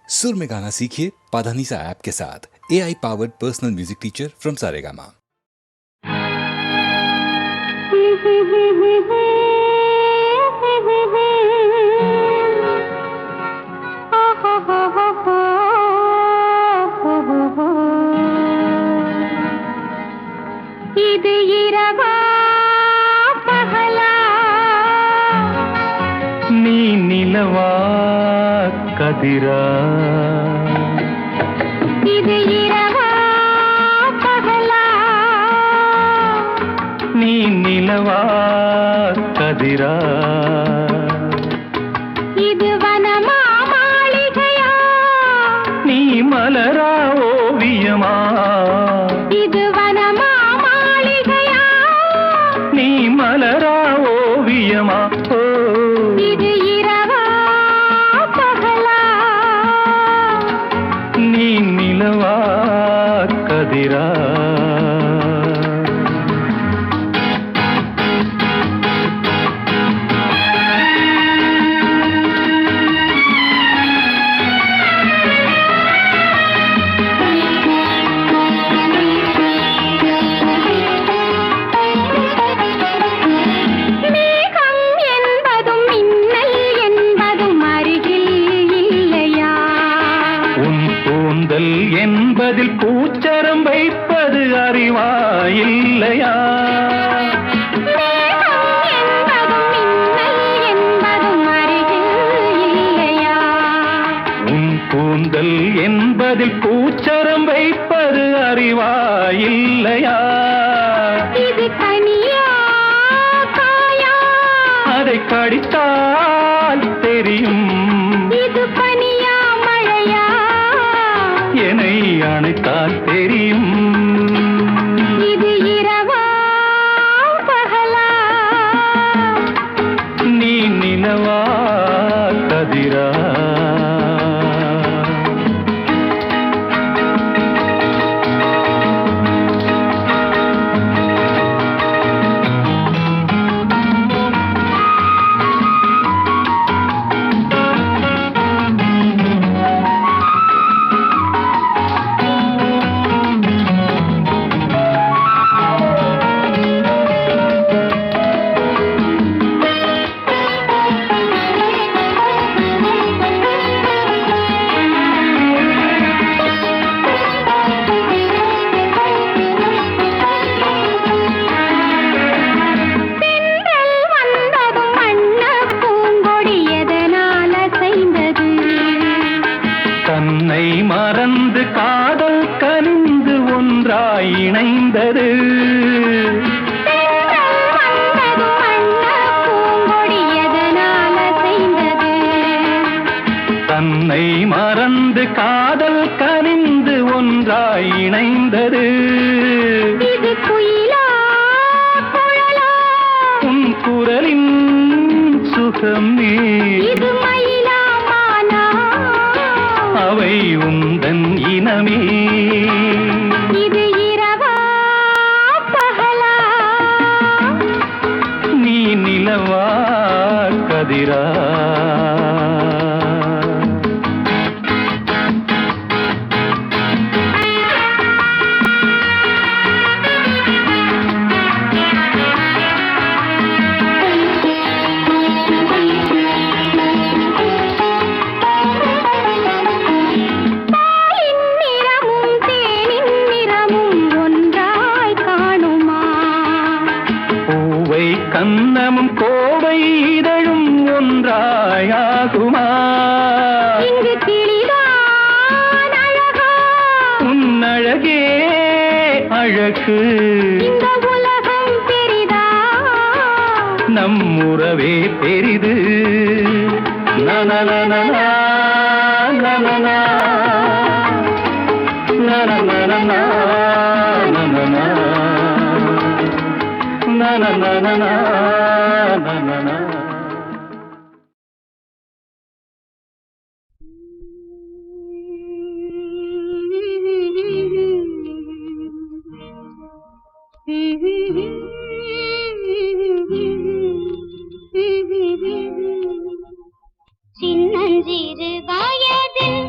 सुर में गाना सीखिए पाधानीसा ऐप के साथ। AI powered personal music teacher from Saregama. இது இரவா பகலா நீ நிலவா கதிரா இது இரவா பகலா நீ நிலவா கதிரா இது வனமா மாளிகையா நீ மலரா ஓவியமா இது வனமா மாளிகையா நீ மலரா ஓவியமா ஓ இது இரவா பகலா நீ நிலவா கதிரா மேகம் என்பதும் மின்னல் என்பதும் அருகில் இல்லையா உன் கூந்தல் என்பதில் பூச்சரம் வைப்பது அறிவா இல்லையா மேகம் என்பதும் மின்னல் என்பதும் அருகில் இல்லையா உன் கூந்தல் என்பதில் பூச்சரம் வைப்பது அறிவா இல்லையா இது கனியா காயா அதை கடித்தால் தெரியும் இது பனியா மழையா என்னை அணைத்தால் தெரியும் இது இரவா பகலா நீ நிலவா கதிரா தென்றல் வந்ததும் வண்ணப் பூங்கொடி எதனால் அசைந்தது தன்னை மறந்து காதல் கனிந்து ஒன்றாய் இணைந்தது தென்றல் வந்ததும் வண்ணப் பூங்கொடி எதனால் அசைந்தது தன்னை மறந்து காதல் கனிந்து ஒன்றாய் இணைந்தது இது குயிலா குழலா உன் குரலின் சுகமே இது மயிலா மானா அவை உந்தன் இனமே இது இரவா பகலா நீ நிலவா கதிரா பாலின் நிறமும் தேனின் நிறமும் ஒன்றாய் காணுமா பூவை கன்னமும் கோவை இதழும் ஒன்றாயாகுமா இங்கு கிளிதான் அழகா உன் அழகே அழகு இந்த உலகம் பெரிதா நம் உறவே பெரிது நனநனநா, நனநா, நனநனநா, நனநா, நனநனநா, நனநா. சின்னஞ்சிறு வயதில்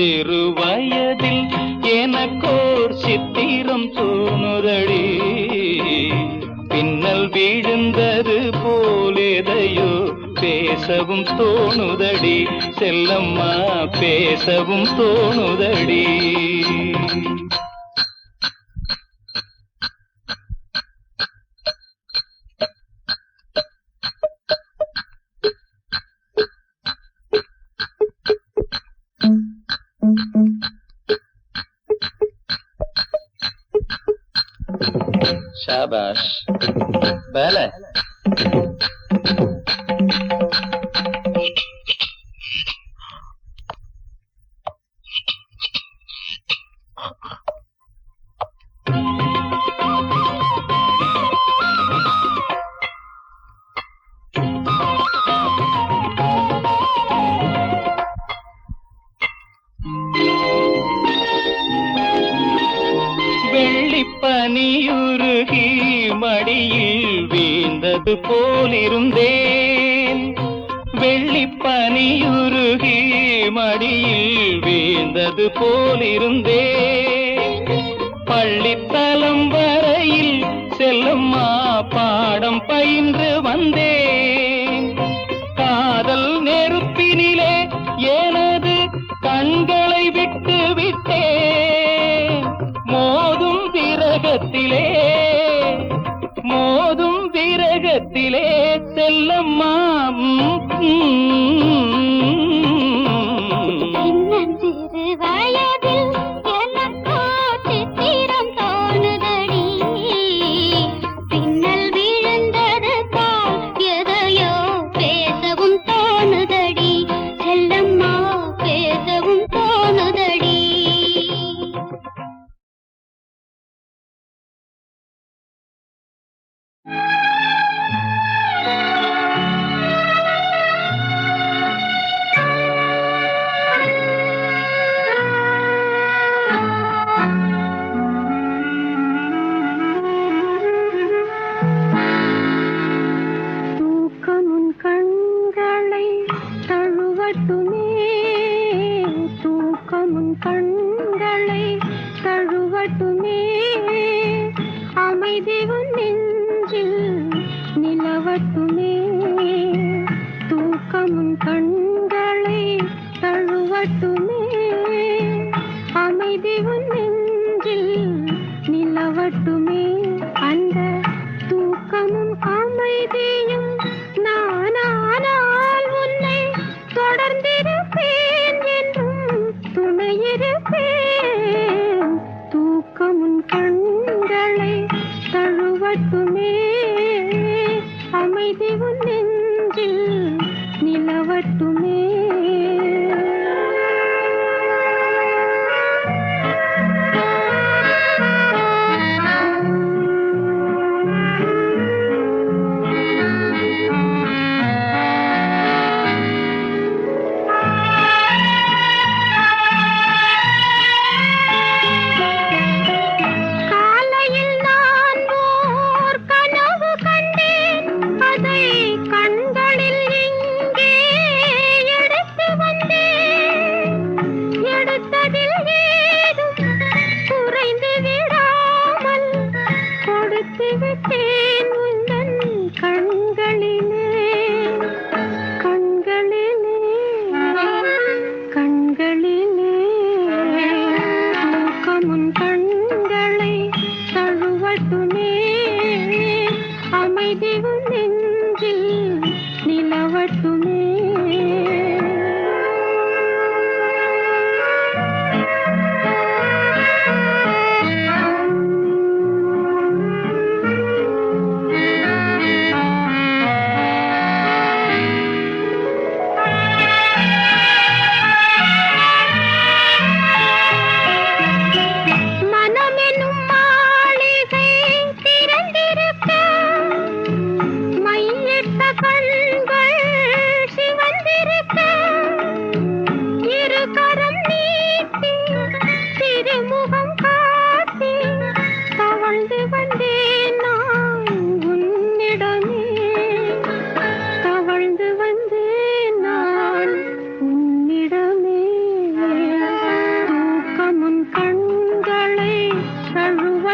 சிறு வயதில் எனக்கோர் சித்திரம் தோணுதடி, பின்னல் விழுந்தது போலேதையோ பேசவும் தோணுதடி, செல்லம்மா பேசவும் தோணுதடி. शाबाश पहले பனியுருகி மடியில் வீழ்ந்தது போலிருந்தேன், வெள்ளிப்பனியுருகி மடியில் வீழ்ந்தது போலிருந்தேன். பள்ளித்தலம் வரையில் செல்லம்மா பாடம் பயின்று வந்தேன், காதல் நெருப்பினிலே எனது கண்களை விட்டு விட்டேன். மோதும் விரகத்திலே செல்லம்மா சிறு வயதில் எனக்கோ சித்திரம் தோணுதடி, பின்னல் விழுந்தது போல் எதையோ பேசவும் தோணுதடி, செல்லம்மா பேசவும் தோணுதடி. தூக்கமுன் கண்களை தழுவட்டுமே, தூக்கமுன் கண்களை தழுவட்டுமே, அமைதி உன் நெஞ்சில் நிலவட்டுமே. தூக்கமுன் கண்களை தழுவட்டுமே, அமைதி உன் நெஞ்சில் நிலவட்டுமே. அந்த தூக்கமும் அமைதியும் நானானால் உன்னை தொடர்ந்திருப்பேன் என்றும் துணையிருப்பேன். தூக்கமுன் கண்களை தழுவட்டுமே, அமைதி உன் நெஞ்சில் நிலவட்டுமே.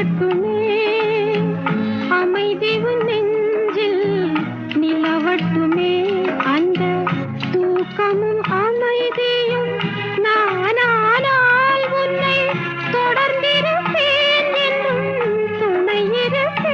தழுவட்டுமே அமைதி உன் நெஞ்சில் நிலவட்டுமே அந்த தூக்கமும் அமைதியும் நானானால் உன்னை தொடர்ந்திருப்பேன் என்னும் துணையிருப்பேன்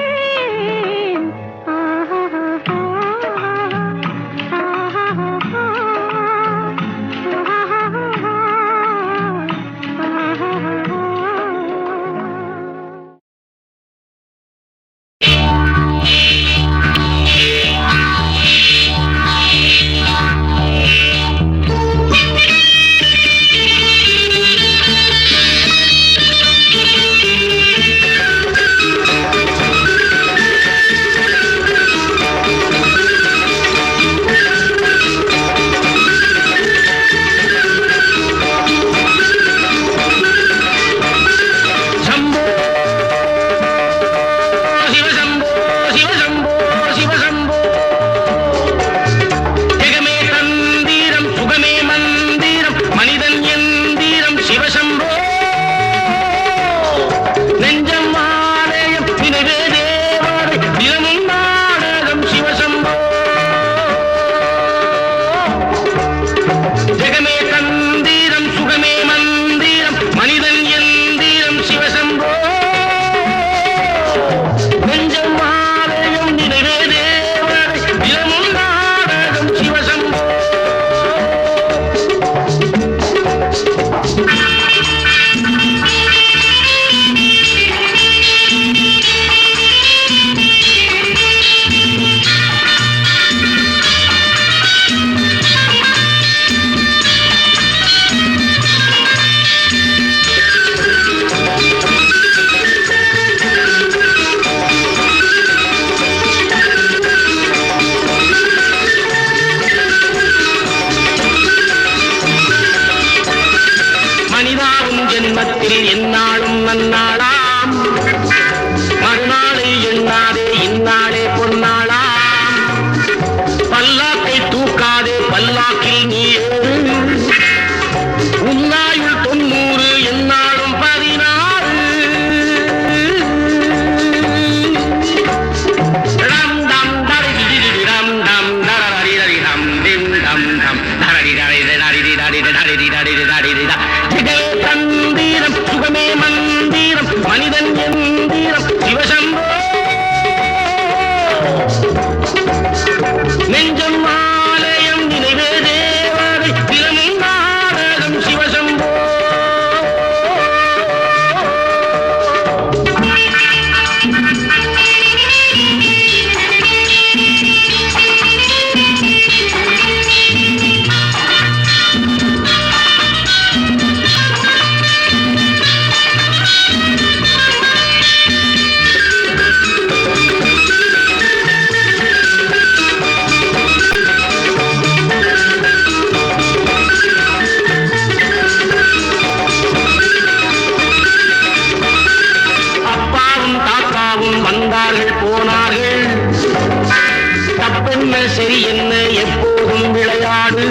சரி என்ன எப்போதும் விளையாடு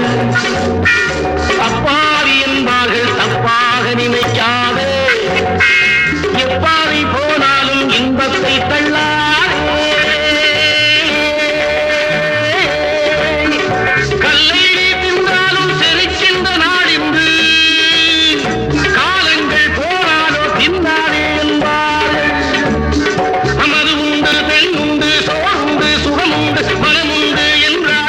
அப்பாவி என்பார்கள் தப்பாக நினைக்காதே எப்பாவி போனாலும் இன்பத்தை தள்ளாதே கல்லை தின்றாலும் செழிக்கின்ற நாடின்று காலங்கள் போனாலோ தின்னாதே என்பார்கள் அமது உண்டு பெண் உண்டு சோறுண்டு சுகமுண்டு மனமுண்டு என்றார்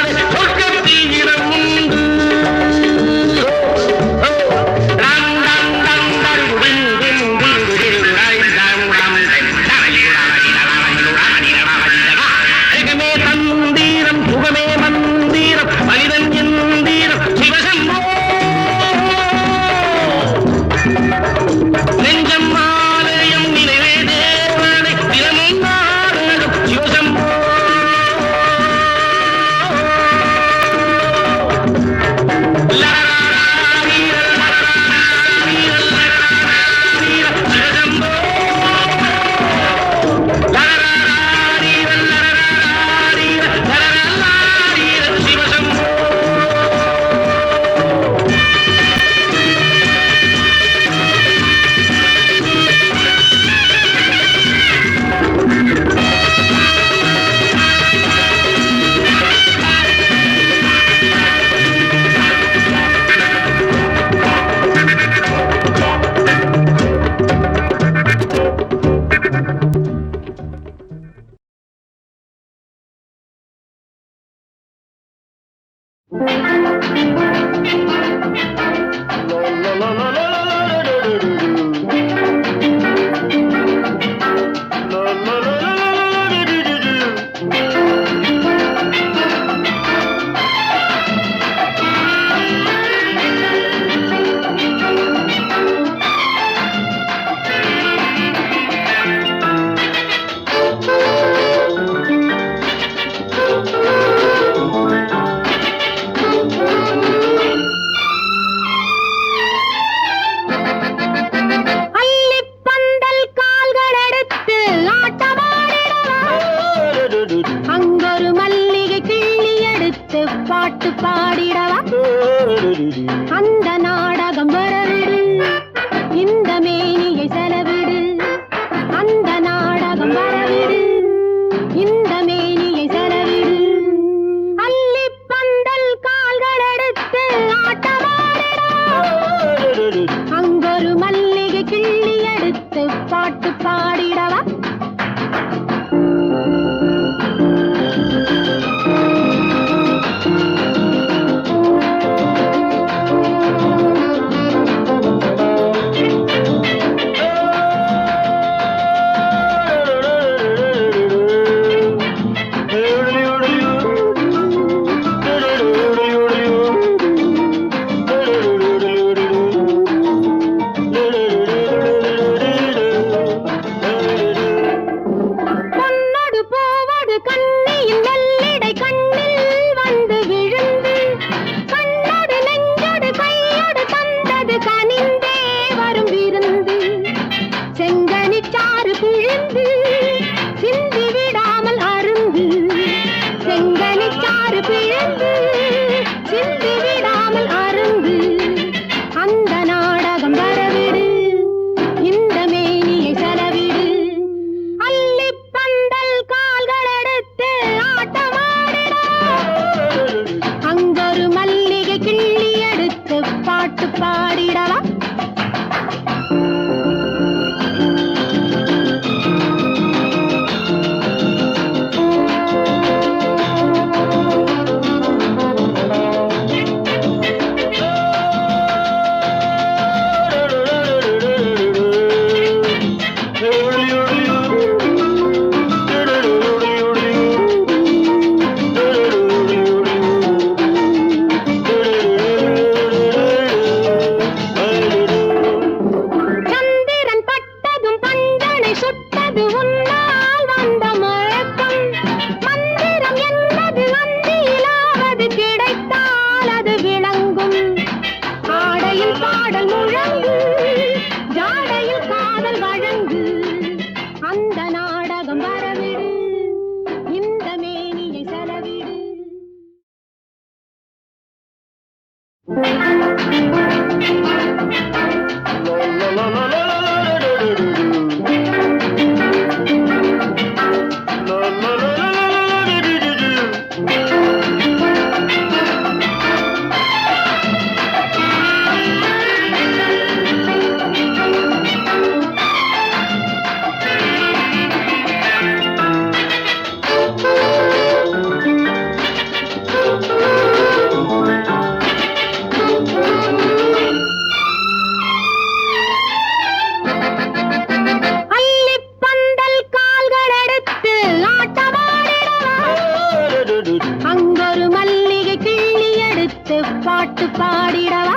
பாட்டு பாடிடவா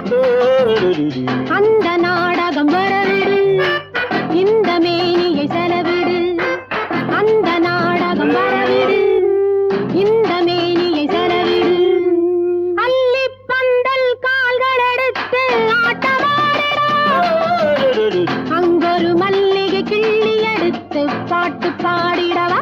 அந்த நாடகம் வரவிடு இந்த மேனியை செலவிடு அந்த நாடகம் வரவிடு இந்த மேனியை செலவிடு அள்ளி பந்தல் கால்கள் எடுத்து ஆட்டமாடிடா அங்கொரு மல்லிகை கிள்ளி எடுத்து பாட்டு பாடிடவா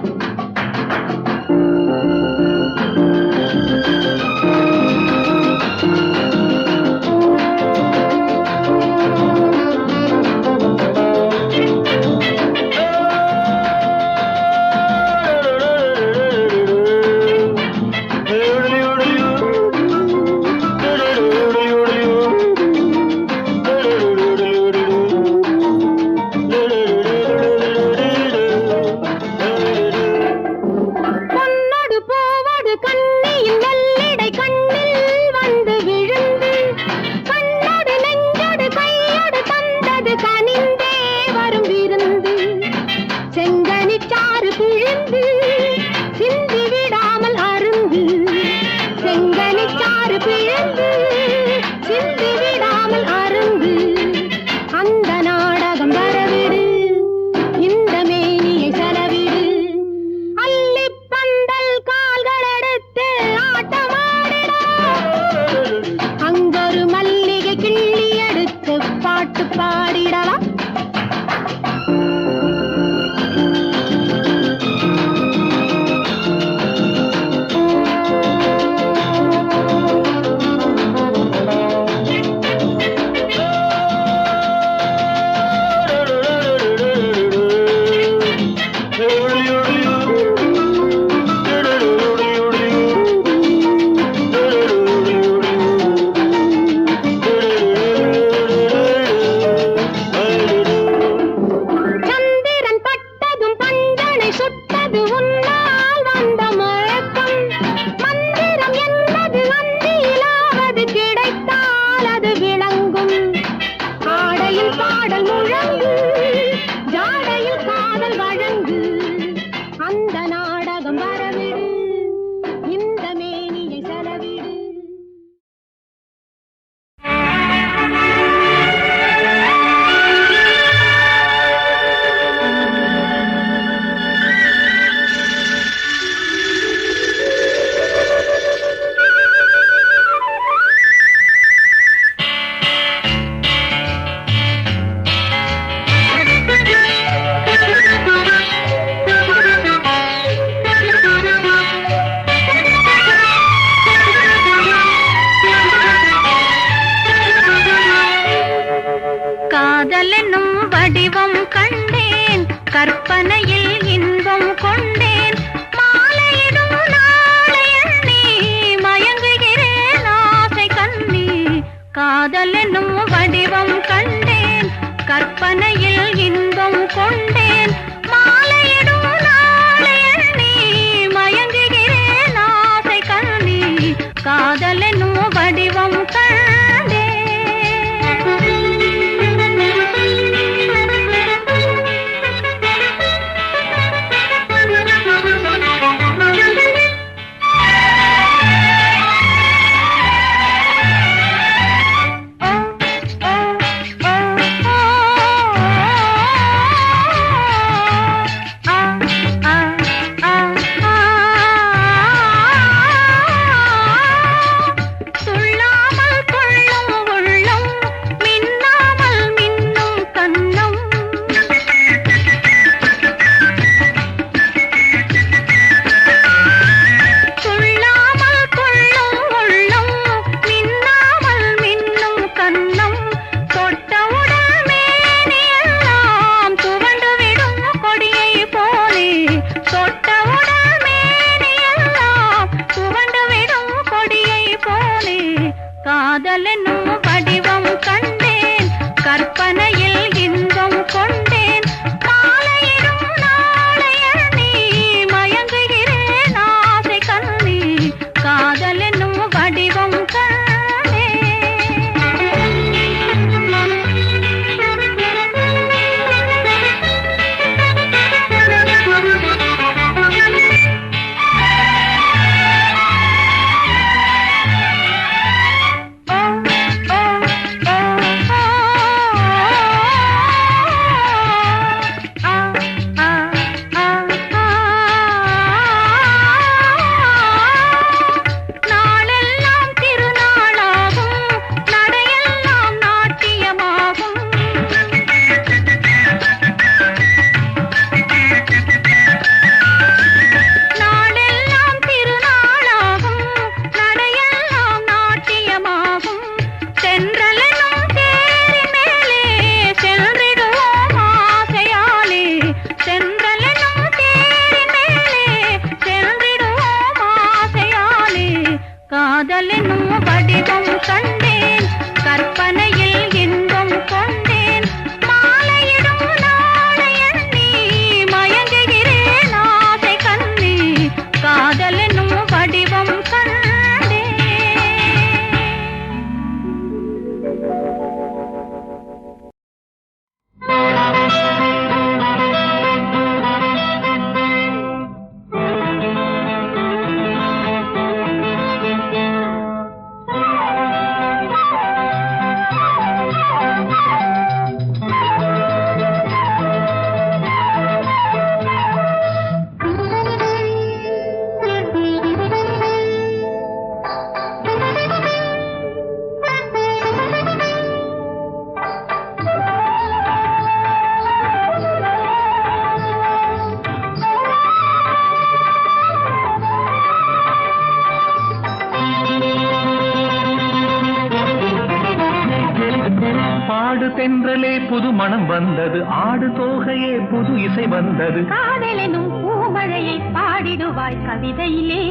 தென்றலே புது மனம் வந்தது, ஆடு தோகையே புது இசை வந்தது. காதலெனும் பூமழையை பாடிடுவாய் கவிதையிலே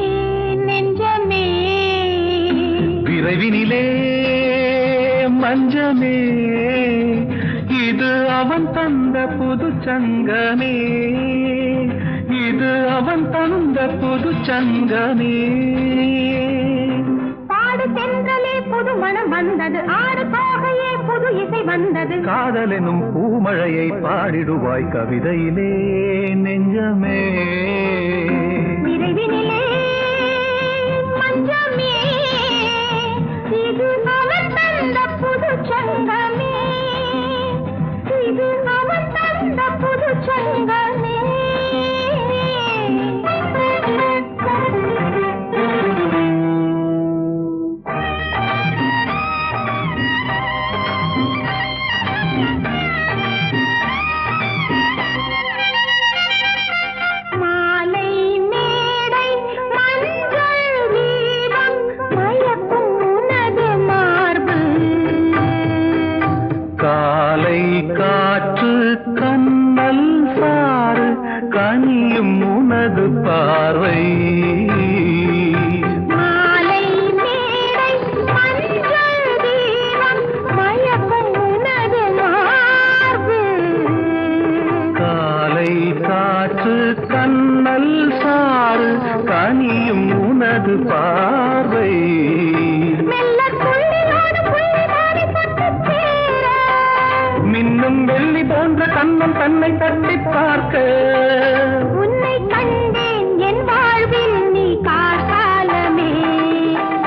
நெஞ்சமே. விரைவினிலே மஞ்சமே, இது அவன் தந்த புது சங்கமே, இது அவன் தந்த புது சங்கமே. பாடு தென்றலே புது மனம் வந்தது, ஆடு தோகையே புது இசை வந்தது. காதலெனும் பூமழையை பாடிடுவாய் கவிதையிலே நெஞ்சமே. விரைவினிலே மஞ்சமே, இது அவன் தந்த புது சங்கமே, இது அவன் தந்த புது சங்கமே. பார்வை மாலை மேடை மஞ்சள் தீபம் மயக்கும் உனது மார்பு. காலை காற்று கண்ணல் சாறு கனியும் உனது பார்வை. மின்னும் வெள்ளி போன்ற கண்ணம் தன்னை தட்டி பார்க்க உன்னை கண்டேன் என் வாழ்வில் நீ காலமே.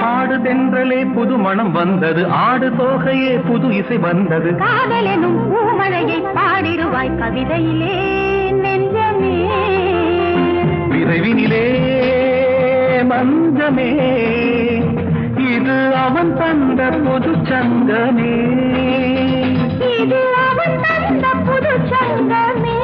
ஆடு தென்றலே புது மனம் வந்தது, ஆடு தோகையே புது இசை வந்தது. காதலெனும் பூமழையை பாடிடுவாய் கவிதையிலே நெஞ்சமே. விரைவினிலே மஞ்சமே, இது அவன் தந்த புது சங்கமே, இது அவன் தந்த புது சங்கமே.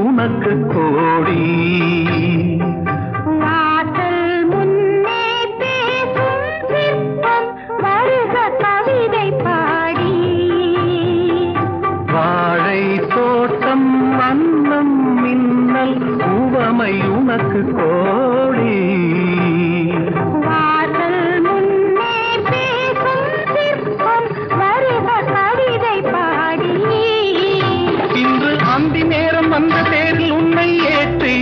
உனக்கு கோடி வாசல் முன்னே பேசும் சிற்பம் வருக கவிதை பாடி. வாழை தோட்டம் அன்னம் மின்னல் உவமை உனக்கு கோடி. வாசல் முன்னே பேசும் சிற்பம் வருக கவிதை பாடி. இன்று அந்தி நேரம் வந்த தேரில் உன்னை ஏற்றி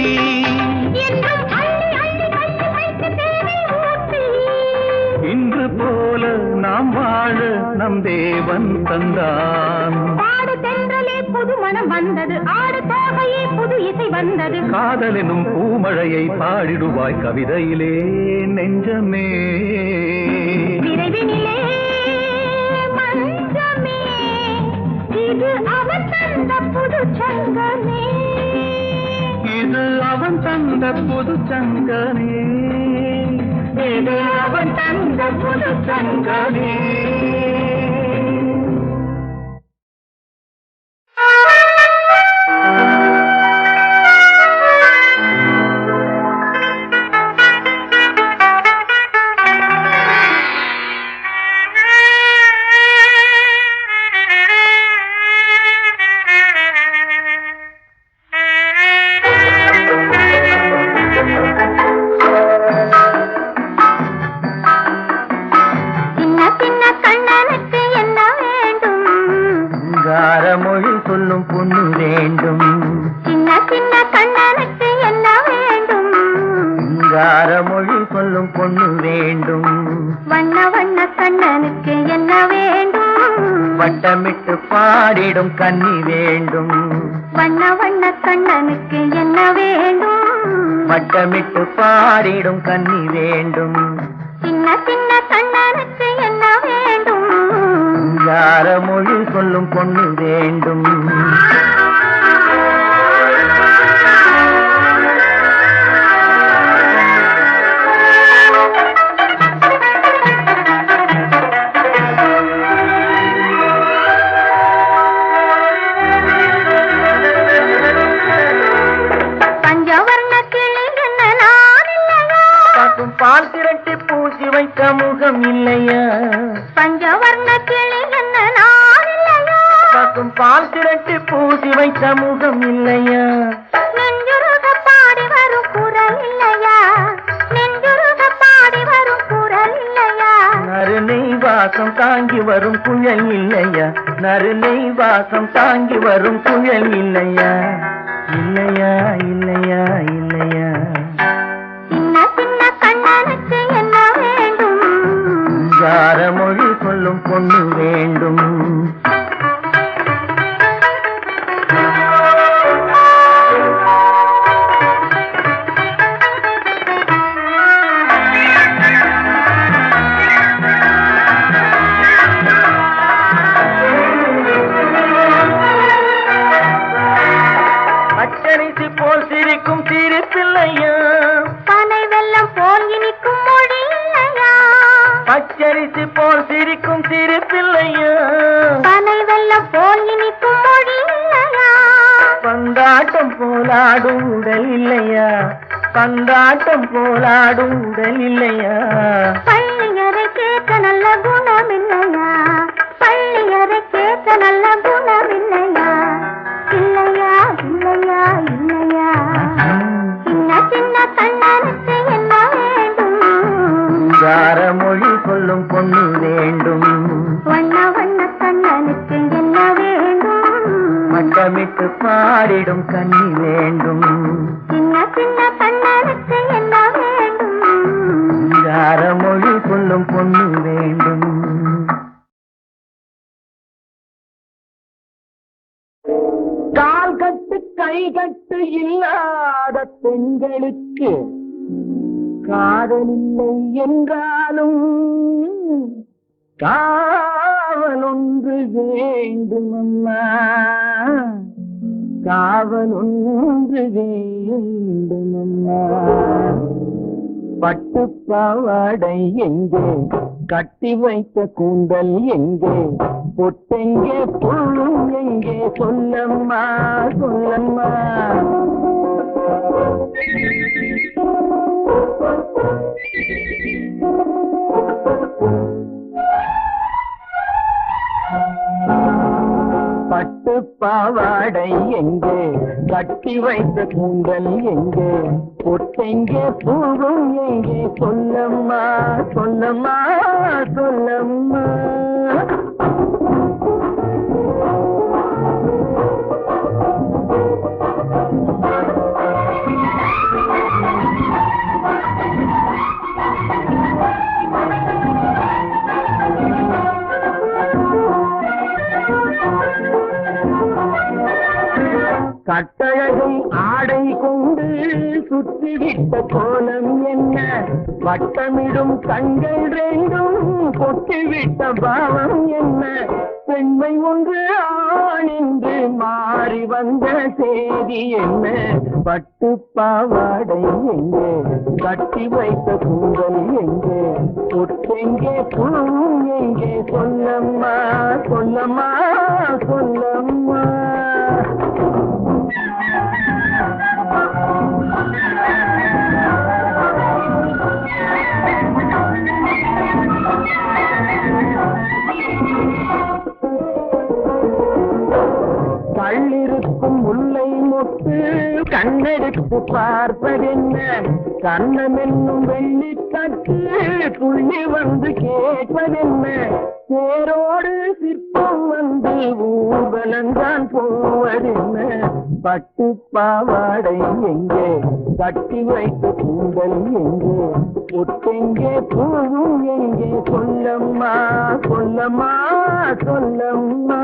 என்றும் அள்ளி அள்ளி கையில் வைத்து தேனில் ஊற்றி. இன்று போல நாம் வாழ நம் தேவன் தந்தான். பாடு தென்றலே புது மனம் வந்தது, ஆடு தோகையே புது இசை வந்தது. காதலெனும் பூமழையை பாடிடுவாய் கவிதையிலே நெஞ்சமே. விரைவினிலே மஞ்சமே, இது அவன் தந்த புது சங்கமே, இது அவன் தந்த புது சங்கமே, இது அவன் தந்த புது சங்கமே. மொழி சொல்லும் பொண்ணு வேண்டும். சின்ன சின்ன கண்ணனுக்கு என்ன வேண்டும்? சிங்கார மொழி சொல்லும் பொண்ணு வேண்டும். வண்ண வண்ண கண்ணனுக்கு என்ன வேண்டும்? வட்டமிட்டு பாடிடும் கன்னி வேண்டும். வண்ண வண்ண கண்ணனுக்கு என்ன வேண்டும்? வட்டமிட்டு பாடிடும் கன்னி வேண்டும். சின்ன சின்ன கண்ணனுக்கு என்ன வேண்டும்? யார மொழி சொல்லும் பொண்ணு வேண்டும். பால் திரட்டி பூசி வைத்த முகம் இல்லையா? பஞ்சவர்ண கிளி என்ன நான் இல்லையா? பசும் பால் திரட்டி பூசி வைத்த முகம் இல்லையா? நெஞ்சுருக பாடி வரும் குரல் இல்லையா? நெஞ்சுருக பாடி வரும் குரல் இல்லையா? நறுநை வாசம் தாங்கி வரும் குழல் இல்லையா? நறுநை வாசம் தாங்கி வரும் குழல் இல்லையா? இல்லையா இல்லையா இல்லையா? யார மொழி சொல்லும் பொண்ணு வேண்டும். பச்சரிசி போல் சிரிக்கும் சிரிப்பில்லையா? பனை வெள்ளம் போல் இனிக்கும் மொழி இல்லையா? பச்சரிசி போல் சிரிக்கும் சிரிப்பில்லையா? பனை வெள்ளம் போல் இனிக்கும் மொழி இல்லையா? பந்தாட்டம் போலாடும் உடல் இல்லையா? பந்தாட்டம் போலாடும் உடல் இல்லையா? பள்ளியறை கேட்க நல்ல குணம் இல்லையா? பள்ளியறை கேட்க நல்ல குணம் இல்லையா? இல்லையா இல்லையா இல்லையா? சின்ன சின்ன கண்ணனுக்கு என்ன வேண்டும்? யார மொழி சொல்லும் பொண்ணு வேண்டும். வண்ண வண்ண கண்ணனுக்கு என்ன வேண்டும்? மட்டமிட்டு பாடிடும் கண்ணி வேண்டும். சின்ன சின்ன கண்ணனுக்கு என்ன வேண்டும்? யார மொழி சொல்லும் பொண்ணு வேண்டும். கால் கட்டு கை கட்டு இல்லாத பெண்களுக்கு காதலில்லை என்றாலும் காவல் ஒன்று வேண்டும் அம்மா. காவல் ஒன்று வேண்டும் அம்மா. பட்டு பாவாடை எங்கே? கட்டி வைத்த கூந்தல் எங்கே? பொட்டெங்கே புள்ளும் எங்கே? சொல்லம்மா சொல்லம்மா. பட்டு பாவாடை எங்கே? கட்டி வைத்த கூந்தல் எங்கே? பொட்டெங்கே பூவும் எங்கே? சொல்லம்மா சொல்லம்மா சொல்லம்மா. கட்டழகை ஆடை கொண்டு சுற்றிவிட்ட கோலம் என்ன? வட்டமிடும் கண்கள் ரெண்டும் கொட்டிவிட்ட பாவம் என்ன? பெண்மை ஒன்று ஆணின்று மாறி வந்த செய்தி என்ன? பட்டு பாவாடை எங்கே? கட்டி வைத்த கூந்தல் எங்கே? பொட்டெங்கே பூவும் எங்கே? சொல்லம்மா சொல்லம்மா சொல்லம்மா. கள்ளிருக்கும் முல்லை மொட்டு கண்ணெடுத்து பார்ப்பதென்ன? கண்ணம் என்னும் வெள்ளித்தட்டு துள்ளி வந்து கேட்பதென்ன? தேரோடு சிற்பம் வந்து ஊர்வலந்தான் போவதென்ன? பட்டு பாவாடை எங்கே? கட்டி வைத்த கூந்தல் எங்கே? பொட்டெங்கே பூவும் எங்கே? சொல்லம்மா சொல்லம்மா சொல்லம்மா.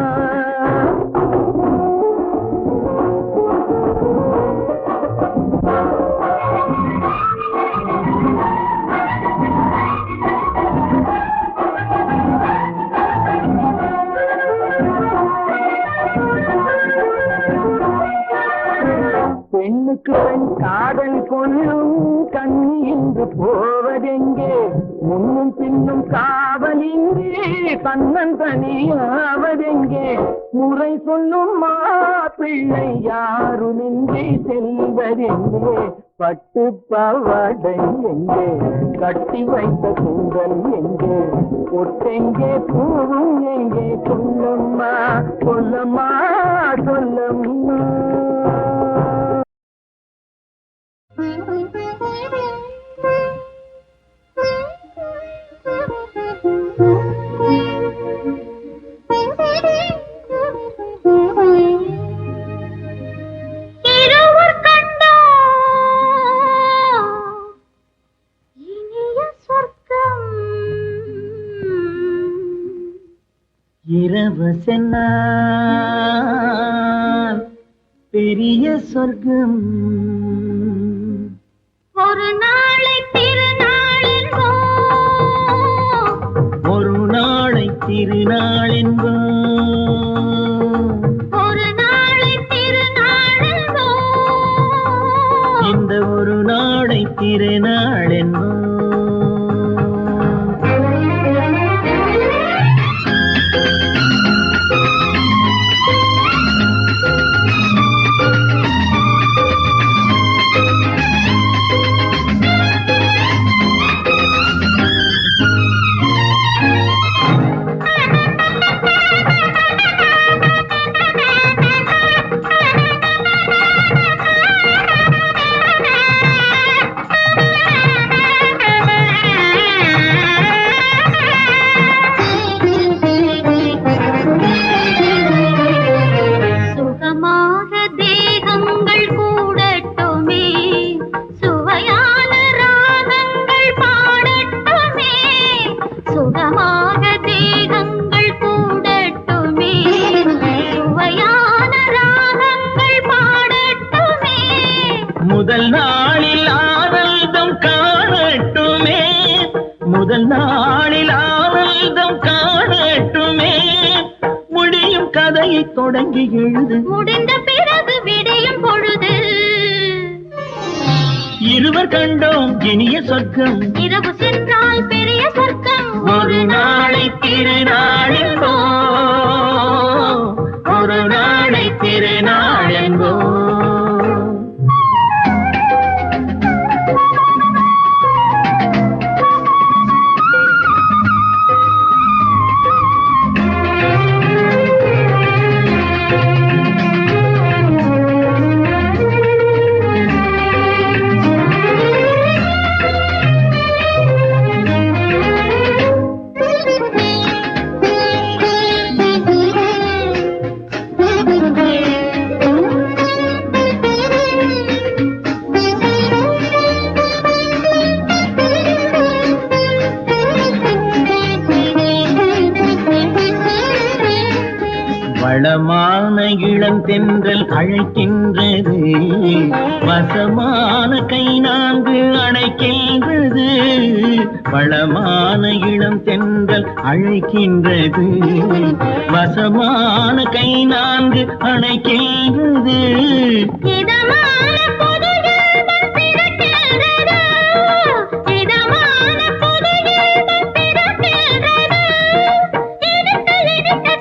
பெண்ணுக்கு பெண் காதல் கொள்ளும் கண்ணி என்று போவதெங்கே முன்னும் பின்னும் காவலின்றி தன்னன் தனியாவதெங்கே முறை சொல்லும் மாப்பிள்ளை யாருமின்றி செல்வதெங்கே பட்டு பாவாடை எங்கே கட்டி வைத்த கூந்தல் எங்கே ஒட்டெங்கே பூவும் எங்கே சொல்லம்மா சொல்லம்மா சொல்லம்மா. இருவர் கண்டோ இனிய சொர்க்கம் இரவு சென்னால் பெரிய சொர்க்கம் ஒரு நாளை திருநாளென்போ ஒரு நாளை திருநாள் என்போம் ஒரு நாளை திருநாளென்போ இந்த ஒரு நாளை திருநாள் என்போம். சுகமாக தேகங்கள் கூடட்டுமே சுவையான ராகங்கள் பாடட்டுமே சுகமாக தேகங்கள் கூடட்டுமே சுவையான ராகங்கள் பாடட்டுமே முதல் நாளில் ஆனந்தம் காணட்டுமே முதல் நாளில் ஆனந்தம் காணட்டுமே முடியும் கதையை தொடங்கி எழுது முடிந்த பிறகு விடியும் பொழுது இருவர் கண்டோம் இனிய சொர்க்கம் இரவு சென்றால் பெரிய சொர்க்கம் ஒரு நாளை திருநாள் என்போம் ஒரு நாளை திருநாள் என்போம். வளமான இளம் தென்றல் அழைக்கின்றது வசமான கை நான்கு அணைக்கின்றது வளமான இளம் தென்றல் அழைக்கின்றது வசமான கை நான்கு அணைக்கின்றது இதமான புது இன்பம் பிறக்கின்றது இதமான புது இன்பம் பிறக்கின்றது இனித்த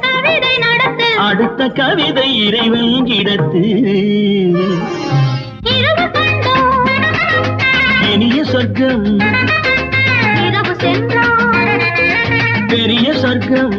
கவிதை நடத்து அடுத்த கவிதை இறைவன் இடத்து இரவு கண்டோம் இனிய சொர்க்கம் இரவு சென்றால் பெரிய சொர்க்கம்